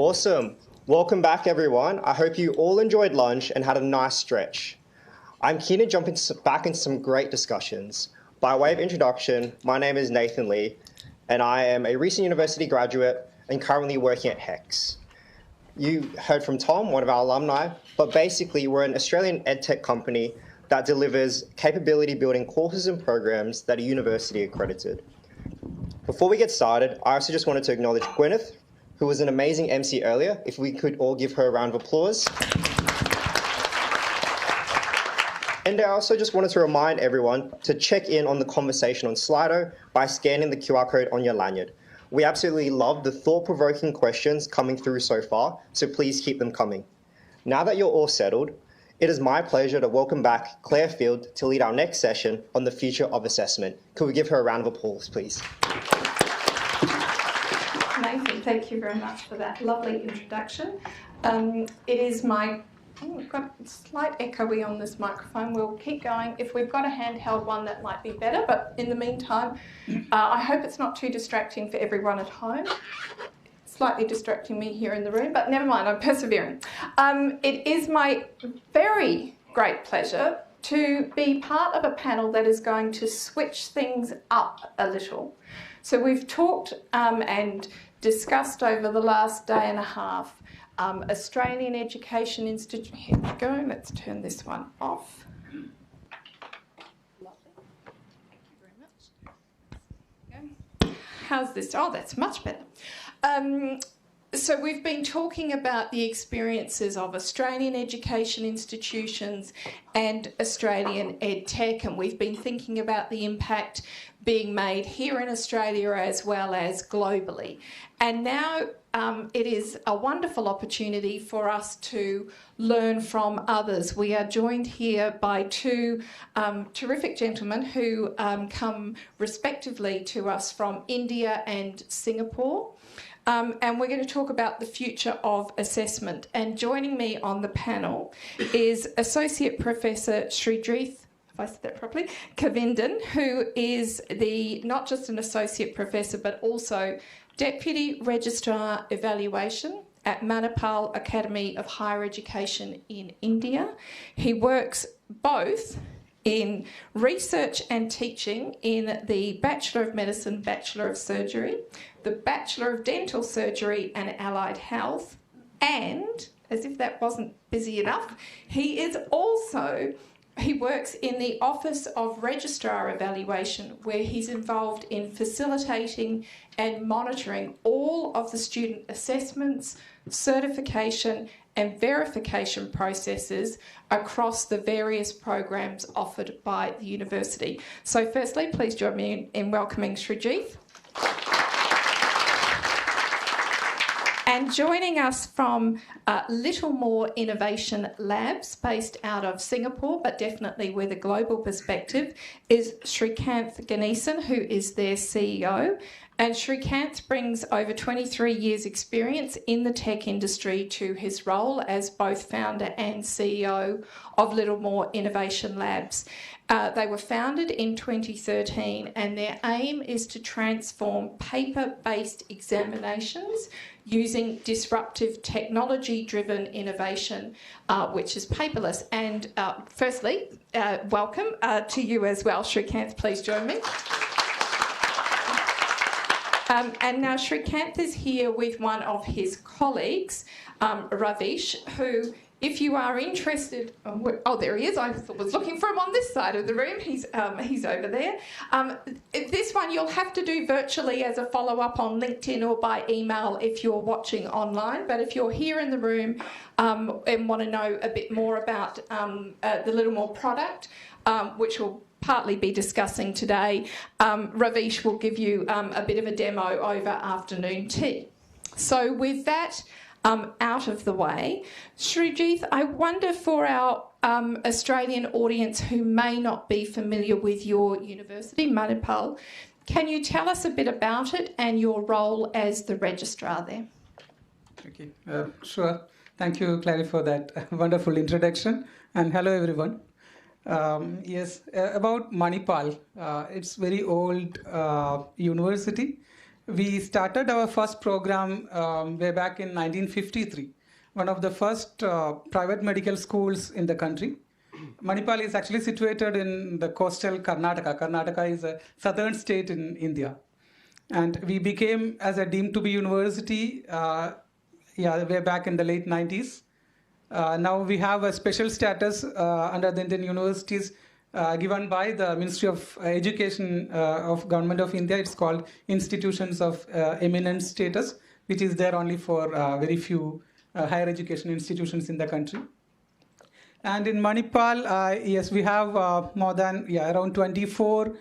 Awesome. Welcome back, everyone. I hope you all enjoyed lunch and had a nice stretch. I'm keen to jump back into some great discussions. By way of introduction, my name is Nathan Lee, and I am a recent university graduate and currently working at HEX. You heard from Tom, one of our alumni, but basically we're an Australian EdTech company that delivers capability building courses and programs that are university accredited. Before we get started, I also just wanted to acknowledge Gwyneth, who was an amazing MC earlier. If we could all give her a round of applause. And I also just wanted to remind everyone to check in on the conversation on Slido by scanning the QR code on your lanyard. We absolutely love the thought-provoking questions coming through so far, so please keep them coming. Now that you're all settled, it is my pleasure to welcome back Clare Field to lead our next session on the future of assessment. Could we give her a round of applause, please? Nathan, thank you very much for that lovely introduction. It is my... Oh, we've got a slight echoey on this microphone. We'll keep going. If we've got a handheld one, that might be better. But in the meantime, I hope it's not too distracting for everyone at home. Slightly distracting me here in the room, but never mind, I'm persevering. It is my very great pleasure to be part of a panel that is going to switch things up a little. So we've talked and discussed over the last day and a half Australian Education Institute. Here we go, let's turn this one off. Lovely. Thank you very much. How's this? Oh, that's much better. So we've been talking about the experiences of Australian education institutions and Australian EdTech, and we've been thinking about the impact being made here in Australia as well as globally. And now it is a wonderful opportunity for us to learn from others. We are joined here by two terrific gentlemen who come respectively to us from India and Singapore. And we're going to talk about the future of assessment. And joining me on the panel is Associate Professor Sreejith, if I said that properly, Govindan, who is not just an Associate Professor, but also Deputy Registrar Evaluation at Manipal Academy of Higher Education in India. He works both in research and teaching in the Bachelor of Medicine, Bachelor of Surgery, the Bachelor of Dental Surgery and Allied Health, and, as if that wasn't busy enough, he works in the Office of Registrar Evaluation, where he's involved in facilitating and monitoring all of the student assessments, certification and verification processes across the various programs offered by the university. So firstly, please join me in welcoming Sreejith. And joining us from LittleMORE Innovation Labs, based out of Singapore, but definitely with a global perspective, is Srikanth Ganesan, who is their CEO. And Srikanth brings over 23 years' experience in the tech industry to his role as both founder and CEO of LittleMORE Innovation Labs. They were founded in 2013, and their aim is to transform paper-based examinations using disruptive technology-driven innovation, which is paperless. And firstly, welcome to you as well, Srikanth. Please join me. And now Srikanth is here with one of his colleagues, Ravish, who, if you are interested... Oh, there he is. I was looking for him on this side of the room. He's over there. This one you'll have to do virtually as a follow-up on LinkedIn or by email if you're watching online. But if you're here in the room and want to know a bit more about the LittleMORE product, which will partly be discussing today, Ravish will give you a bit of a demo over afternoon tea. So with that out of the way, Sreejith, I wonder for our Australian audience who may not be familiar with your university, Manipal, can you tell us a bit about it and your role as the registrar there? Okay, sure. Thank you, Clare, for that wonderful introduction. And hello, everyone. Yes, about Manipal, it's very old university We started our first program way back in 1953, one of the first private medical schools in the country. Manipal is actually situated in the coastal Karnataka. Karnataka is a southern state in India. And we became as a deemed to be university way back in the late 90s. Now we have a special status under the Indian universities given by the Ministry of Education of Government of India. It's called Institutions of Eminent Status, which is there only for very few higher education institutions in the country. And in Manipal, yes, we have more than around 24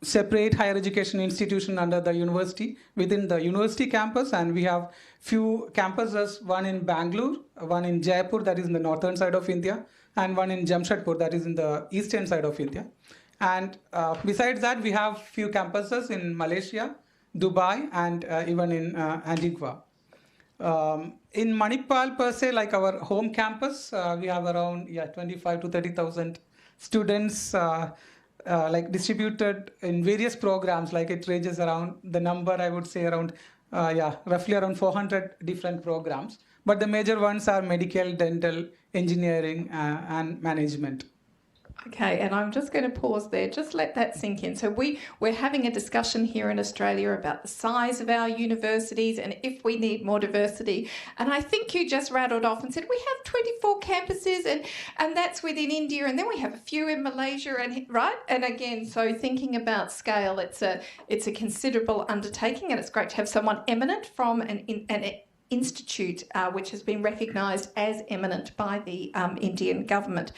separate higher education institution under the university within the university campus, and we have few campuses, one in Bangalore, one in Jaipur, that is in the northern side of India, and one in Jamshedpur, that is in the eastern side of India. And besides that, we have few campuses in Malaysia, Dubai, and even in Antigua. In Manipal per se, like our home campus, we have around 25 to 30,000 students like distributed in various programs. Like it ranges around the number, I would say around roughly around 400 different programs. But the major ones are medical, dental, engineering, and management. Okay, and I'm just going to pause there, just let that sink in. So we're having a discussion here in Australia about the size of our universities and if we need more diversity. And I think you just rattled off and said we have 24 campuses and that's within India, and then we have a few in Malaysia, and right? And again, so thinking about scale, it's a considerable undertaking, and it's great to have someone eminent from an institute which has been recognised as eminent by the Indian government.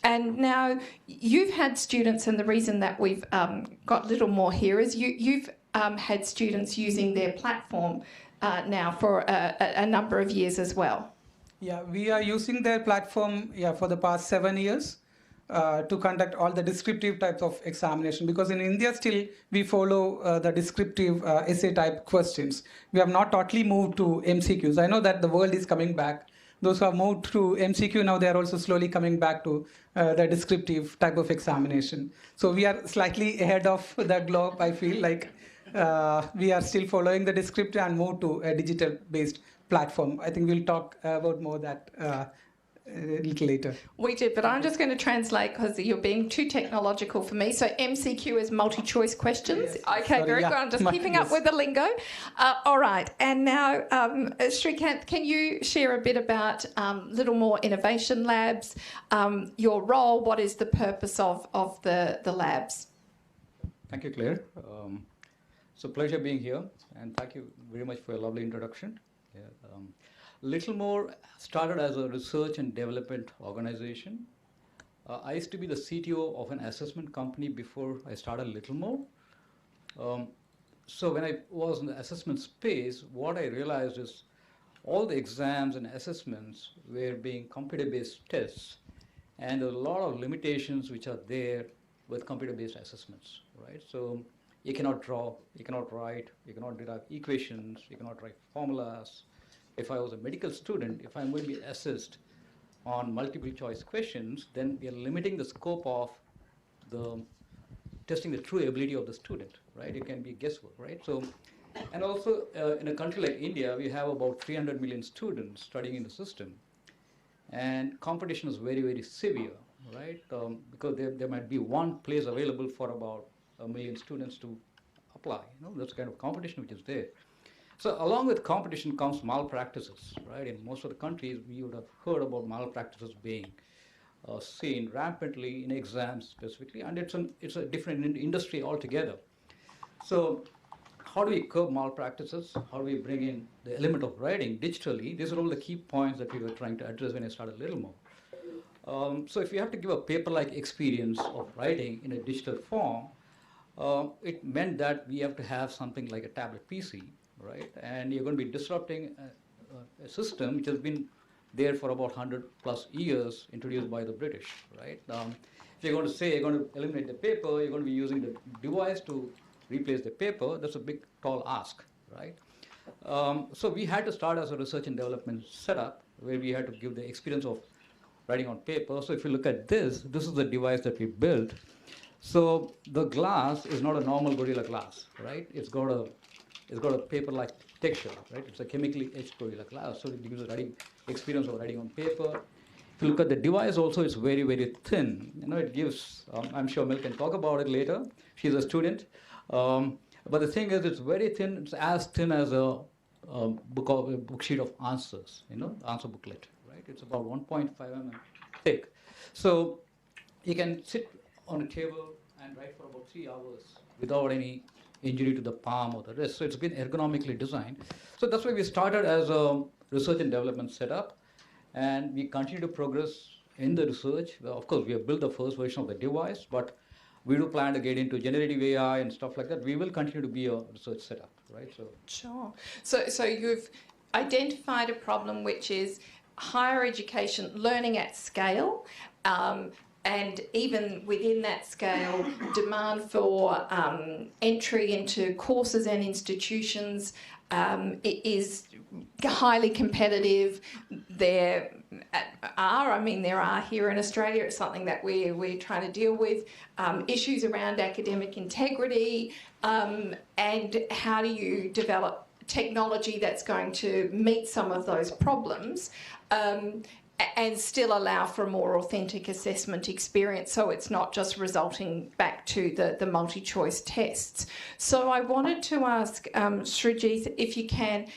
And now you've had students, and the reason that we've got LittleMORE here is you've had students using their platform now for a number of years as well. Yeah, we are using their platform for the past 7 years to conduct all the descriptive types of examination, because in India still we follow the descriptive essay type questions. We have not totally moved to MCQs. I know that the world is coming back. Those who have moved to MCQ now, they are also slowly coming back to the descriptive type of examination. So we are slightly ahead of the globe, I feel like. We are still following the descriptive and move to a digital based platform. I think we'll talk about more that a little later. We did, but I'm just going to translate because you're being too technological for me. So MCQ is multi-choice questions. Yes. Okay, sorry, very good. I'm just keeping up with the lingo. All right, and now Srikanth, can you share a bit about LittleMORE Innovation Labs, your role, what is the purpose of the labs? Thank you, Claire. It's a pleasure being here, and thank you very much for your lovely introduction. Yeah, LittleMORE started as a research and development organization. I used to be the CTO of an assessment company before I started LittleMORE. So when I was in the assessment space, what I realized is all the exams and assessments were being computer-based tests, and there are a lot of limitations which are there with computer-based assessments, right? So you cannot draw, you cannot write, you cannot derive equations, you cannot write formulas. If I was a medical student, if I'm going to be assessed on multiple choice questions, then we are limiting the scope of the testing the true ability of the student, right? It can be guesswork, right? So, and also in a country like India, we have about 300 million students studying in the system, and competition is very, very severe, right? Because there might be one place available for about 1 million students to apply. You know, that's the kind of competition which is there. So along with competition comes malpractices, right? In most of the countries, we would have heard about malpractices being seen rampantly in exams specifically, and it's a different industry altogether. So how do we curb malpractices? How do we bring in the element of writing digitally? These are all the key points that we were trying to address when I started LittleMORE. So if you have to give a paper-like experience of writing in a digital form, it meant that we have to have something like a tablet PC, right? And you're going to be disrupting a system which has been there for about 100 plus years, introduced by the British, right? If you're going to say you're going to eliminate the paper, you're going to be using the device to replace the paper, that's a big, tall ask, right? So we had to start as a research and development setup where we had to give the experience of writing on paper. So if you look at this is the device that we built. So the glass is not a normal Gorilla glass, right? It's got a It's got a paper-like texture, right? It's a chemically etched Gorilla Glass, so it gives a writing experience of writing on paper. If you look at the device also, it's very, very thin. It gives, I'm sure Mel can talk about it later. She's a student. But the thing is, it's very thin. It's as thin as a book sheet of answers, answer booklet, right? It's about 1.5 mm thick. So you can sit on a table and write for about 3 hours without any injury to the palm or the wrist. So it's been ergonomically designed. So that's why we started as a research and development setup. And we continue to progress in the research. Of course, we have built the first version of the device, but we do plan to get into generative AI and stuff like that. We will continue to be a research setup, right? Sure. So you've identified a problem which is higher education learning at scale, and even within that scale, demand for entry into courses and institutions is highly competitive. There are here in Australia. It's something that we're trying to deal with. Issues around academic integrity, and how do you develop technology that's going to meet some of those problems, and still allow for a more authentic assessment experience, so it's not just resulting back to the multi-choice tests. So I wanted to ask Sreejith, if you can,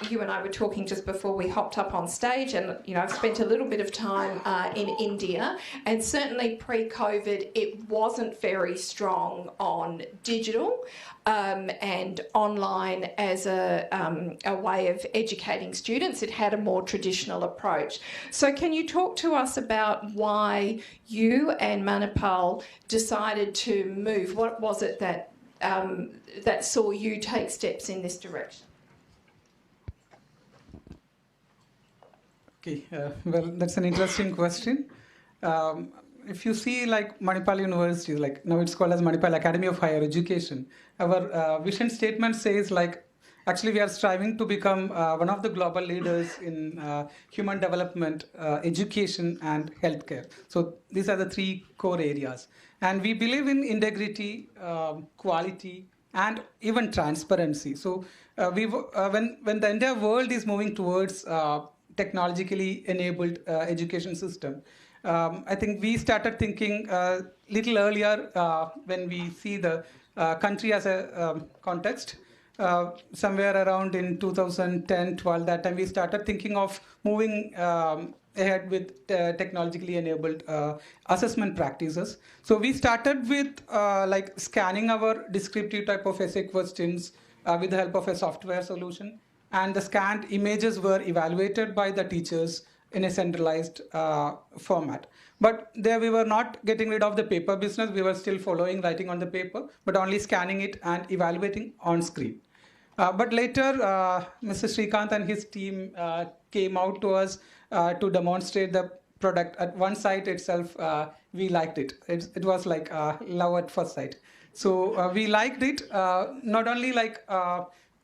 you and I were talking just before we hopped up on stage, and I've spent a little bit of time in India, and certainly pre-COVID it wasn't very strong on digital and online as a way of educating students. It had a more traditional approach. So can you talk to us about why you and Manipal decided to move? What was it that that saw you take steps in this direction? Okay, well, that's an interesting question. If you see like Manipal University, like now it's called as Manipal Academy of Higher Education, our vision statement says actually we are striving to become one of the global leaders in human development, education and healthcare. So these are the 3 core areas. And we believe in integrity, quality and even transparency. So when the entire world is moving towards technologically enabled education system, I think we started thinking little earlier when we see the country as a context. Somewhere around in 2010-12, that time we started thinking of moving ahead with technologically enabled assessment practices. So we started with scanning our descriptive type of essay questions with the help of a software solution. And the scanned images were evaluated by the teachers in a centralized format. But there we were not getting rid of the paper business. We were still following writing on the paper, but only scanning it and evaluating on screen. But later, Mr. Srikanth and his team came out to us to demonstrate the product. At one site itself, we liked it. It was like love at first sight. So we liked it, not only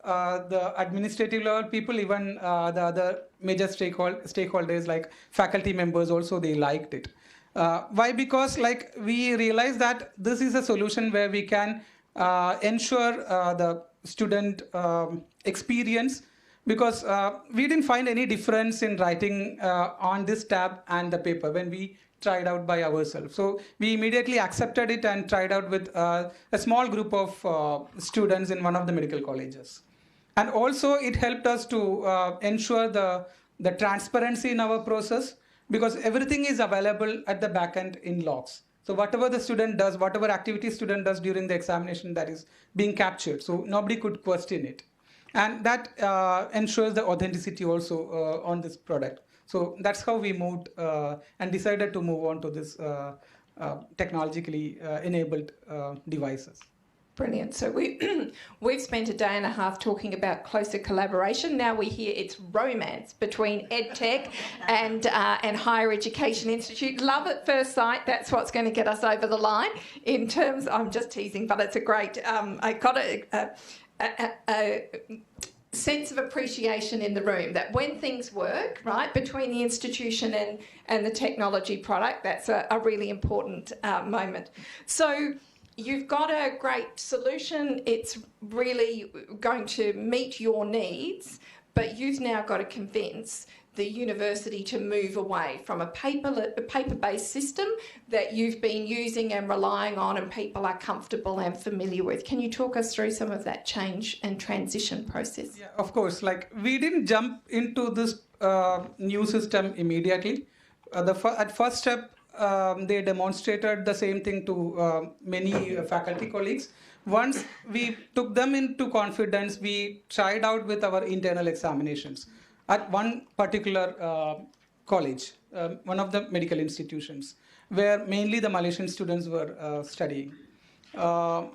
the administrative level people, even the other major stakeholders like faculty members also, they liked it. Why? Because we realized that this is a solution where we can ensure the student experience, because we didn't find any difference in writing on this tab and the paper when we tried out by ourselves. So we immediately accepted it and tried out with a small group of students in one of the medical colleges. And also it helped us to ensure the transparency in our process, because everything is available at the back end in logs. So whatever the student does, whatever activity student does during the examination, that is being captured. So nobody could question it. And that ensures the authenticity also on this product. So that's how we moved and decided to move on to this technologically enabled devices. Brilliant. So we've spent a day and a half talking about closer collaboration. Now we hear it's romance between EdTech and Higher Education Institute. Love at first sight. That's what's going to get us over the line. In terms, I'm just teasing, but it's a great. I got a sense of appreciation in the room that when things work right between the institution and the technology product, that's a really important moment. So. you've got a great solution. It's really going to meet your needs, but you've now got to convince the university to move away from a paper-based system that you've been using and relying on and people are comfortable and familiar with. Can you talk us through some of that change and transition process? Yeah, of course. Like, we didn't jump into this new system immediately. At first step, they demonstrated the same thing to many faculty colleagues. Once we took them into confidence, we tried out with our internal examinations at one particular college, one of the medical institutions, where mainly the Malaysian students were studying,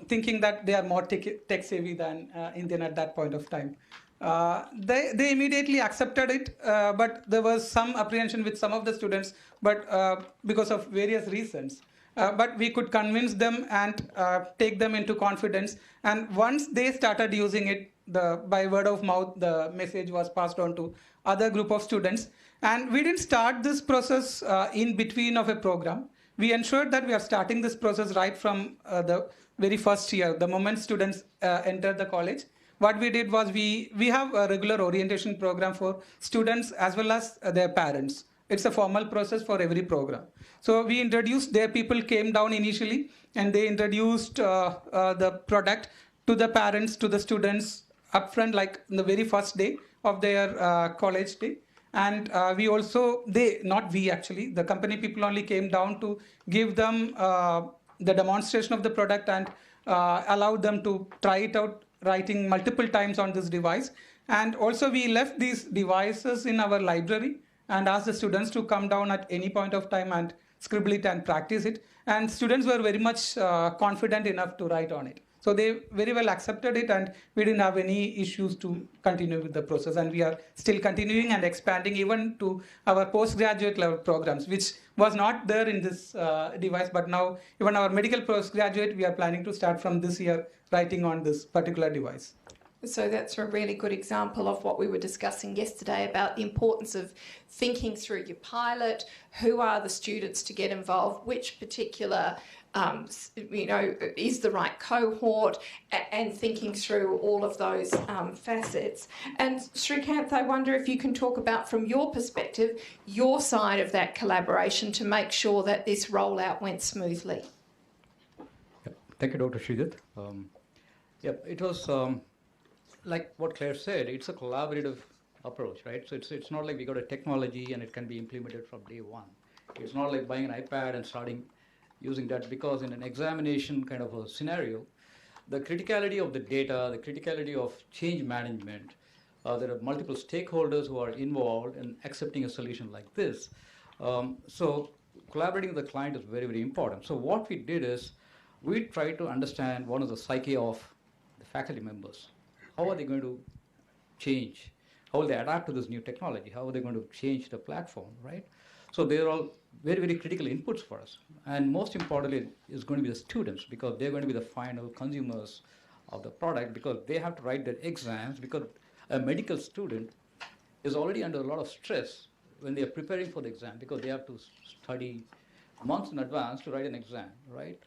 thinking that they are more tech savvy than Indian at that point of time. They immediately accepted it, but there was some apprehension with some of the students, but because of various reasons. But we could convince them and take them into confidence. And once they started using it, by word of mouth, the message was passed on to other group of students. And we didn't start this process in between of a program. We ensured that we are starting this process right from the very first year, the moment students enter the college. What we did was we have a regular orientation program for students as well as their parents. It's a formal process for every program. So we introduced, their people came down initially and they introduced the product to the parents, to the students upfront, like in the very first day of their college day. And we also, not we actually, the company people only came down to give them the demonstration of the product and allowed them to try it out, writing multiple times on this device. And also we left these devices in our library and asked the students to come down at any point of time and scribble it and practice it. And students were very much confident enough to write on it. So they very well accepted it, and we didn't have any issues to continue with the process. And we are still continuing and expanding even to our postgraduate level programs, which was not there in this device. But now even our medical postgraduate, we are planning to start from this year writing on this particular device. So that's a really good example of what we were discussing yesterday about the importance of thinking through your pilot, who are the students to get involved, which particular is the right cohort, and thinking through all of those facets. And Srikanth, I wonder if you can talk about, from your perspective, your side of that collaboration to make sure that this rollout went smoothly. Yep. Thank you, Dr. Sreejith. It was like what Claire said, it's a collaborative approach, right? So it's not like we got a technology and it can be implemented from day one. It's not like buying an iPad and starting using that, because in an examination kind of a scenario, the criticality of the data, the criticality of change management, there are multiple stakeholders who are involved in accepting a solution like this. So collaborating with the client is very, very important. So what we did is we tried to understand what is the psyche of the faculty members. How are they going to change? How will they adapt to this new technology? How are they going to change the platform, right? So they're all very, very critical inputs for us. And most importantly is going to be the students, because they're going to be the final consumers of the product, because they have to write their exams, because a medical student is already under a lot of stress when they are preparing for the exam, because they have to study months in advance to write an exam, right?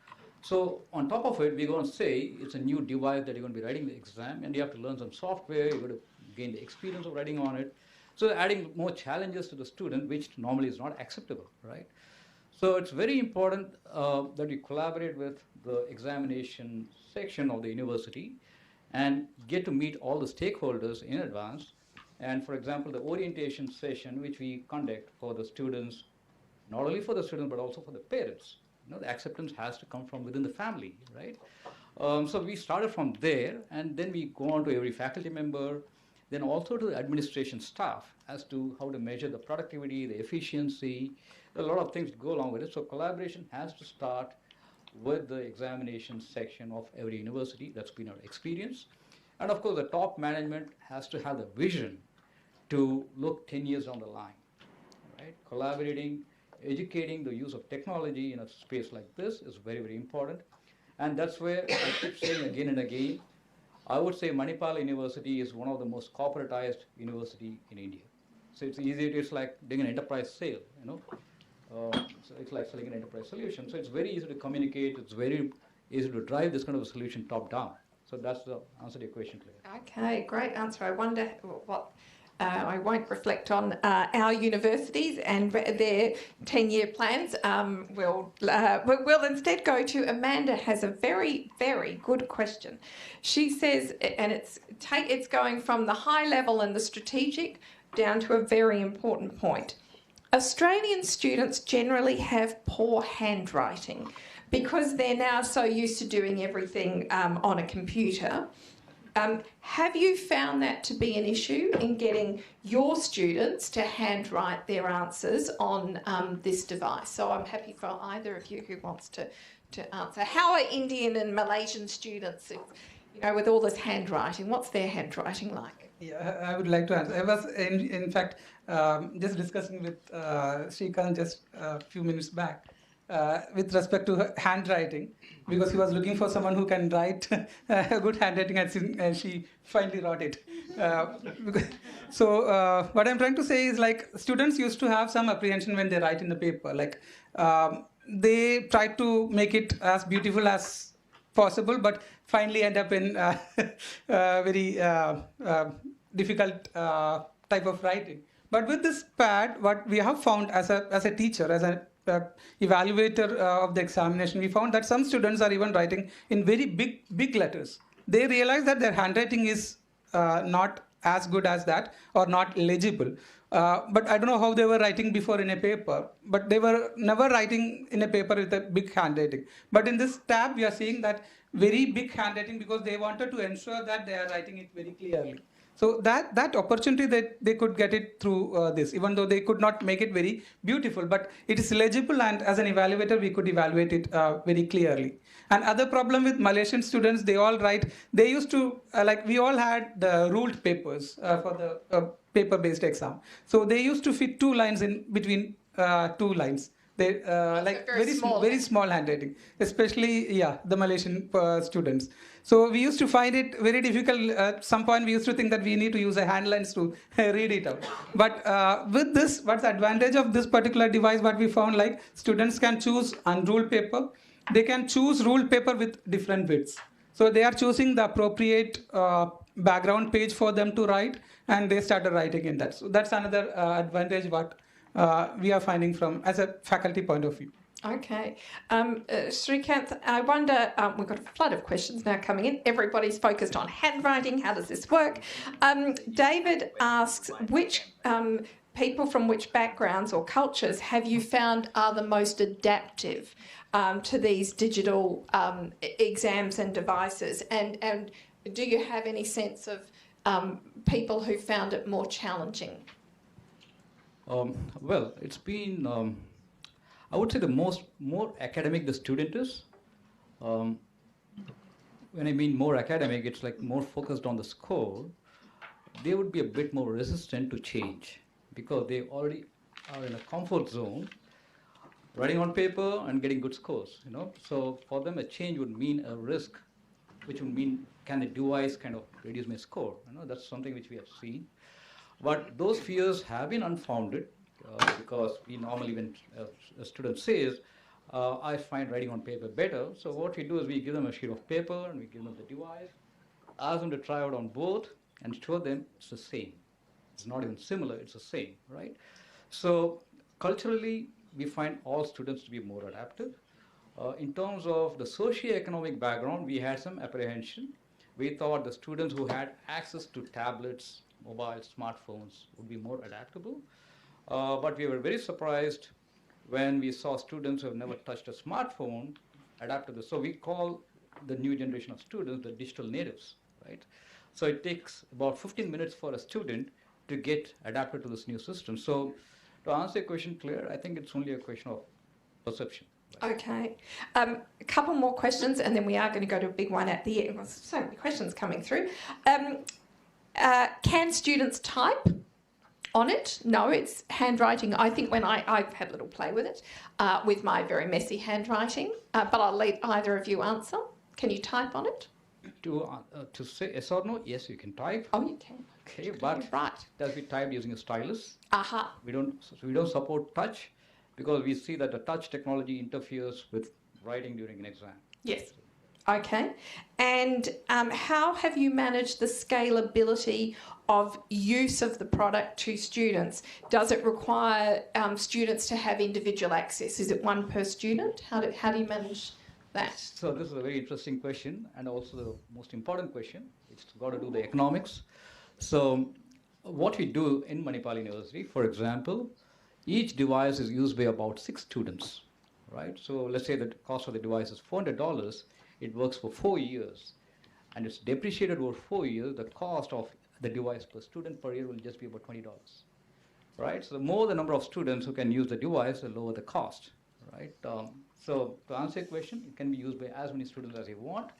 So on top of it, we're going to say it's a new device that you're going to be writing the exam, and you have to learn some software, you're going to gain the experience of writing on it. So adding more challenges to the student, which normally is not acceptable, right? So it's very important that we collaborate with the examination section of the university and get to meet all the stakeholders in advance. And for example, the orientation session, which we conduct for the students, not only for the students, but also for the parents. The acceptance has to come from within the family, right? So we started from there, and then we go on to every faculty member, then also to the administration staff as to how to measure the productivity, the efficiency. A lot of things go along with it. So collaboration has to start with the examination section of every university. That's been our experience. And of course, the top management has to have the vision to look 10 years down the line, right? Collaborating, educating the use of technology in a space like this is very, very important. And that's where I keep saying again and again, I would say Manipal University is one of the most corporatized university in India. So it's easy, it's like doing an enterprise sale, So it's like selling an enterprise solution. So it's very easy to communicate, it's very is to drive this kind of a solution top down. So that's the answer to your question, Claire. Okay, great answer. I wonder what I won't reflect on our universities and their 10-year plans. We'll instead go to Amanda. Has a very, very good question. She says, and it's going from the high level and the strategic down to a very important point. Australian students generally have poor handwriting because they're now so used to doing everything on a computer. Have you found that to be an issue in getting your students to handwrite their answers on this device? So I'm happy for either of you who wants to answer. How are Indian and Malaysian students, with all this handwriting? What's their handwriting like? Yeah, I would like to answer. I was, in fact, just discussing with Srikanth just a few minutes back with respect to handwriting, because he was looking for someone who can write a good handwriting, and she finally wrote it. So what I'm trying to say is, like, students used to have some apprehension when they write in the paper. Like, they try to make it as beautiful as possible, but finally end up in very difficult type of writing. But with this pad, what we have found as a teacher, as an evaluator of the examination, we found that some students are even writing in very big letters. They realize that their handwriting is not as good as that, or not legible. But I don't know how they were writing before in a paper, but they were never writing in a paper with a big handwriting. But in this tab, we are seeing that very big handwriting, because they wanted to ensure that they are writing it very clearly. So that opportunity, that they could get it through this, even though they could not make it very beautiful, but it is legible, and as an evaluator, we could evaluate it very clearly. And other problem with Malaysian students, they all write, they used to, like, we all had the ruled papers for the paper-based exam. So they used to fit 2 lines in between 2 lines. They like very small handwriting, especially the Malaysian students. So we used to find it very difficult. At some point, we used to think that we need to use a hand lens to read it out. But with this, what's the advantage of this particular device? What we found, like, students can choose unruled paper. They can choose ruled paper with different widths. So they are choosing the appropriate background page for them to write, and they started writing in that. So that's another advantage what we are finding from as a faculty point of view. Okay. Srikanth, I wonder, we've got a flood of questions now coming in. Everybody's focused on handwriting. How does this work? David asks, which people from which backgrounds or cultures have you found are the most adaptive to these digital exams and devices? And do you have any sense of people who found it more challenging? Well, it's been, I would say, the more academic the student is. When I mean more academic, it's like more focused on the score. They would be a bit more resistant to change, because they already are in a comfort zone, writing on paper and getting good scores. So for them, a change would mean a risk, which would mean, can the device kind of reduce my score? That's something which we have seen. But those fears have been unfounded, because we normally, when a student says, I find writing on paper better, so what we do is we give them a sheet of paper and we give them the device, ask them to try out on both, and show them it's the same. It's not even similar, it's the same, right? So culturally, we find all students to be more adaptive. In terms of the socio-economic background, we had some apprehension. We thought the students who had access to tablets, mobile smartphones would be more adaptable. But we were very surprised when we saw students who have never touched a smartphone adapt to this. So we call the new generation of students the digital natives, right? So it takes about 15 minutes for a student to get adapted to this new system. So to answer your question, Claire, I think it's only a question of perception. Right? Okay. A couple more questions, and then we are going to go to a big one at the end. Well, so many questions coming through. Can students type on it? No, it's handwriting. I think when I've had a little play with it, with my very messy handwriting, but I'll let either of you answer. Can you type on it? To say yes or no, yes, you can type. Oh, you can. Okay, but right. Does be typed using a stylus? Aha. We don't support touch, because we see that the touch technology interferes with writing during an exam. Yes. Okay. And how have you managed the scalability of use of the product to students? Does it require students to have individual access? Is it one per student? How do you manage that? So this is a very interesting question, and also the most important question. It's got to do the economics. So what we do in Manipal University, for example, each device is used by about 6 students, right? So let's say the cost of the device is $400. It works for 4 years, and it's depreciated over 4 years. The cost of the device per student per year will just be about $20, right? So the more the number of students who can use the device, the lower the cost, right? So to answer your question, it can be used by as many students as you want.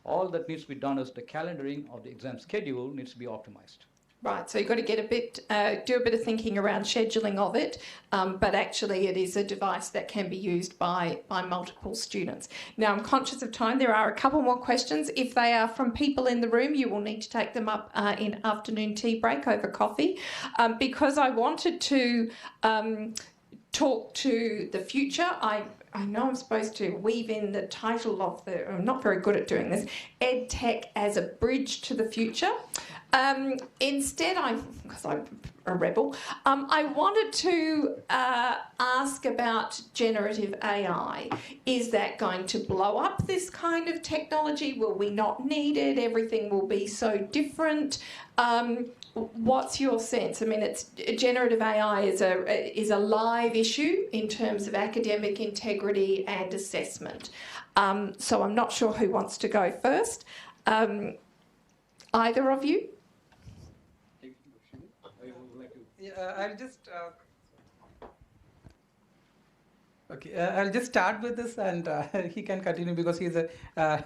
All that needs to be done is the calendaring of the exam schedule needs to be optimized. Right, so you've got to get do a bit of thinking around scheduling of it, but actually it is a device that can be used by multiple students. Now, I'm conscious of time. There are a couple more questions. If they are from people in the room, you will need to take them up in afternoon tea break over coffee. Because I wanted to talk to the future, I know I'm supposed to weave in the title of I'm not very good at doing this, EdTech as a bridge to the future. Instead, because I'm a rebel, I wanted to ask about generative AI. Is that going to blow up this kind of technology? Will we not need it? Everything will be so different. What's your sense? I mean, generative AI is a live issue in terms of academic integrity and assessment. So I'm not sure who wants to go first. Either of you? I'll just I'll just start with this, and he can continue because he's a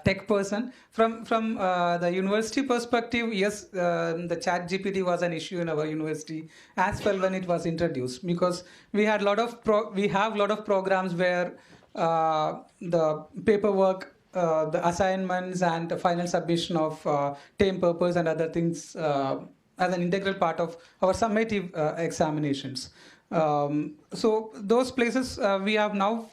tech person. From the university perspective, yes, the ChatGPT was an issue in our university as well when it was introduced, because we had lot of programs where the paperwork, the assignments, and the final submission of term papers and other things as an integral part of our summative examinations. So those places we have now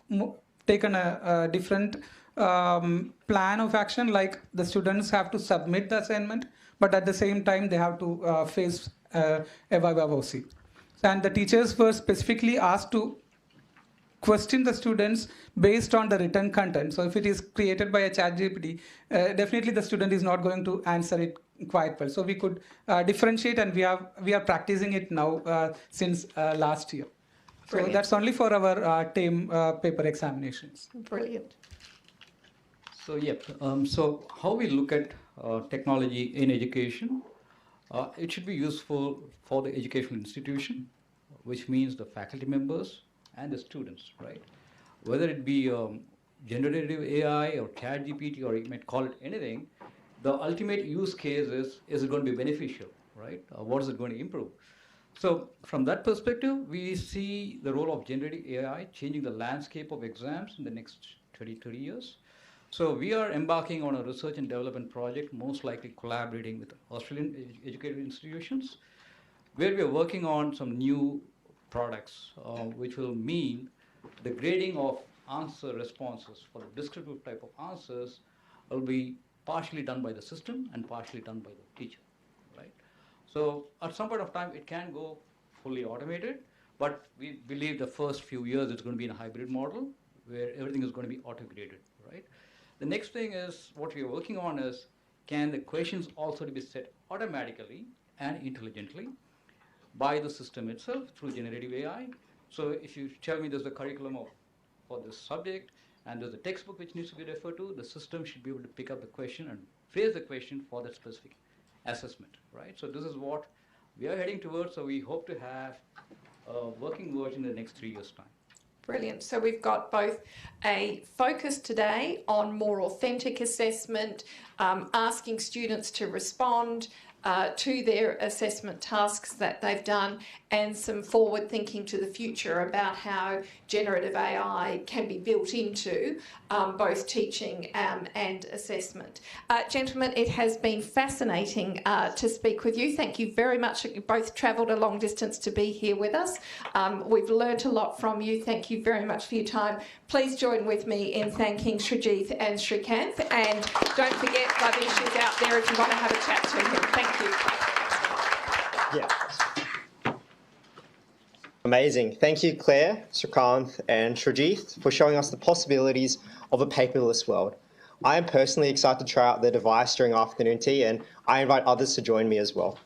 taken a different plan of action, like the students have to submit the assignment, but at the same time they have to face a viva voce. And the teachers were specifically asked to question the students based on the written content. So if it is created by a ChatGPT, definitely the student is not going to answer it quite well. So we could differentiate, and we are practicing it now since last year. Brilliant. So that's only for our term paper examinations. Brilliant. So yeah, so how we look at technology in education, it should be useful for the educational institution, which means the faculty members and the students, right? Whether it be generative AI or ChatGPT, or you might call it anything, the ultimate use case is it going to be beneficial, right? What is it going to improve? So from that perspective, we see the role of generative AI changing the landscape of exams in the next 30 years. So we are embarking on a research and development project, most likely collaborating with Australian educational institutions, where we are working on some new products, which will mean the grading of answer responses for the descriptive type of answers will be partially done by the system and partially done by the teacher, right? So at some point of time, it can go fully automated, but we believe the first few years it's going to be in a hybrid model where everything is going to be auto-graded, right? The next thing is, what we are working on is, can the questions also be set automatically and intelligently by the system itself through generative AI. So if you tell me there's a curriculum for this subject and there's a textbook which needs to be referred to, the system should be able to pick up the question and phrase the question for that specific assessment, right? So this is what we are heading towards. So we hope to have a working version in the next 3 years' time. Brilliant. So we've got both a focus today on more authentic assessment, asking students to respond, to their assessment tasks that they've done, and some forward thinking to the future about how generative AI can be built into both teaching and assessment. Gentlemen, it has been fascinating to speak with you. Thank you very much. You both travelled a long distance to be here with us. We've learnt a lot from you. Thank you very much for your time. Please join with me in thanking Sreejith and Srikanth, and don't forget Lavish is out there if you want to have a chat to him. Thank you. Yeah. Amazing. Thank you, Claire, Srikanth, and Sreejith, for showing us the possibilities of a paperless world. I am personally excited to try out the device during afternoon tea, and I invite others to join me as well.